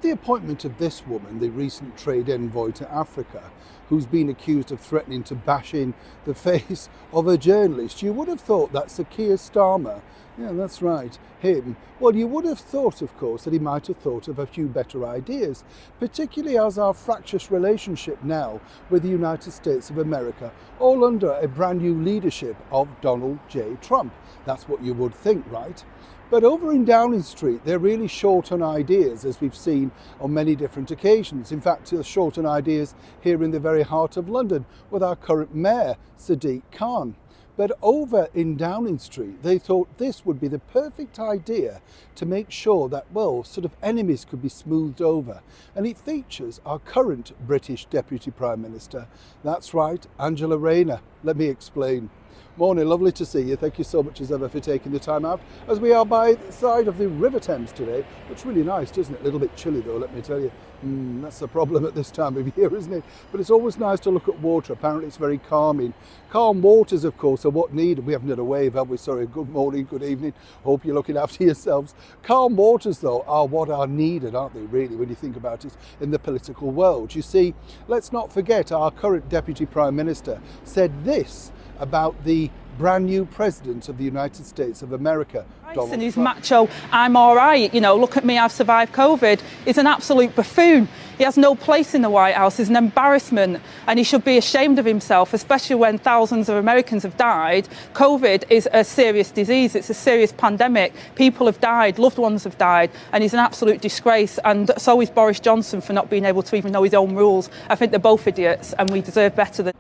the appointment of this woman, the recent trade envoy to Africa, who's been accused of threatening to bash in the face of a journalist, you would have thought that Sir Keir Starmer, yeah, that's right, him, well, you would have thought, of course, that he might have thought of a few better ideas, particularly as our fractious relationship now with the United States of America, all under a brand new leadership of Donald J. Trump. That's what you would think, right? But over in Downing Street, they're really short on ideas, as we've seen on many different occasions. In fact, they're short on ideas here in the very heart of London with our current mayor, Sadiq Khan. But over in Downing Street, they thought this would be the perfect idea to make sure that, well, sort of enemies could be smoothed over. And it features our current British Deputy Prime Minister. That's right, Angela Rayner. Let me explain. Morning, lovely to see you. Thank you so much as ever for taking the time out as we are by the side of the River Thames today. Looks really nice, doesn't it? A little bit chilly though, let me tell you. That's the problem at this time of year, isn't it? But it's always nice to look at water. Apparently it's very calming. Calm waters, of course, are what needed. We haven't had a wave, have we? Sorry, good morning, good evening. Hope you're looking after yourselves. Calm waters, though, are what are needed, aren't they, really, when you think about it in the political world. You see, let's not forget our current Deputy Prime Minister said this about the brand new president of the United States of America, Donald Trump. His macho, I'm all right, look at me, I've survived COVID, is an absolute buffoon. He has no place in the White House. He's an embarrassment, and he should be ashamed of himself, especially when thousands of Americans have died. COVID is a serious disease. It's a serious pandemic. People have died, loved ones have died, and he's an absolute disgrace. And so is Boris Johnson for not being able to even know his own rules. I think they're both idiots, and we deserve better than...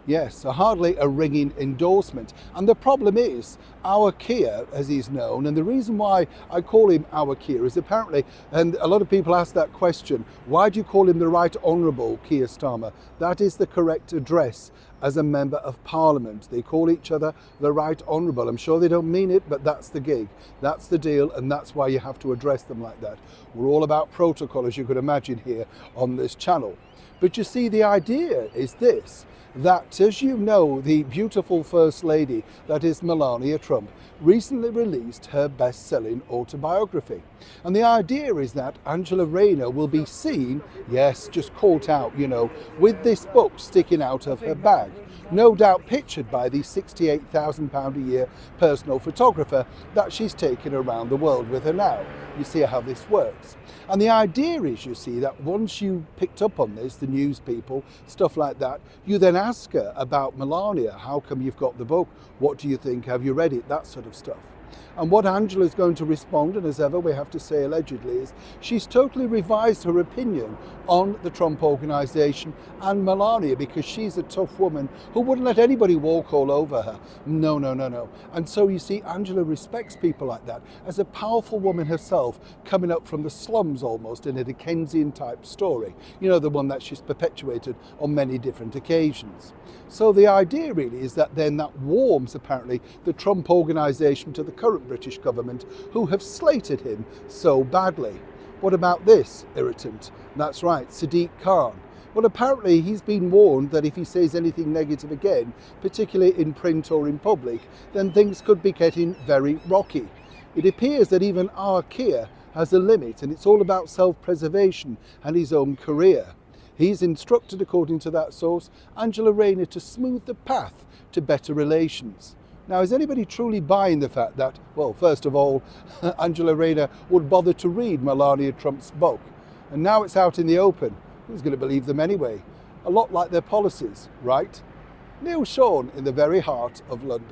Yes, hardly a ringing endorsement. And the problem is, our Keir, as he's known, and the reason why I call him our Keir is apparently, and a lot of people ask that question, why do you call him the Right Honourable Keir Starmer? That is the correct address as a Member of Parliament. They call each other the Right Honourable. I'm sure they don't mean it, but that's the gig. That's the deal, and that's why you have to address them like that. We're all about protocol, as you could imagine, here on this channel. But you see, the idea is this, that, as you know, the beautiful First Lady, that is Melania Trump, recently released her best-selling autobiography. And the idea is that Angela Rayner will be seen, yes, just caught out, with this book sticking out of her bag. No doubt pictured by the £68,000 a year personal photographer that she's taken around the world with her now. You see how this works. And the idea is, you see, that once you picked up on this, the news people, stuff like that, you then ask her about Melania. How come you've got the book? What do you think? Have you read it? That sort of stuff. And what Angela's going to respond, and as ever we have to say allegedly, is she's totally revised her opinion on the Trump organisation and Melania, because she's a tough woman who wouldn't let anybody walk all over her. No. And so you see, Angela respects people like that as a powerful woman herself, coming up from the slums almost in a Dickensian type story. The one that she's perpetuated on many different occasions. So the idea really is that then that warms apparently the Trump organisation to the current British government, who have slated him so badly. What about this irritant? That's right, Sadiq Khan. Well, apparently he's been warned that if he says anything negative again, particularly in print or in public, then things could be getting very rocky. It appears that even our Keir has a limit, and it's all about self-preservation and his own career. He's instructed, according to that source, Angela Rayner to smooth the path to better relations. Now, is anybody truly buying the fact that, well, first of all, Angela Rayner would bother to read Melania Trump's book? And now it's out in the open. Who's going to believe them anyway? A lot like their policies, right? Neil Sean in the very heart of London.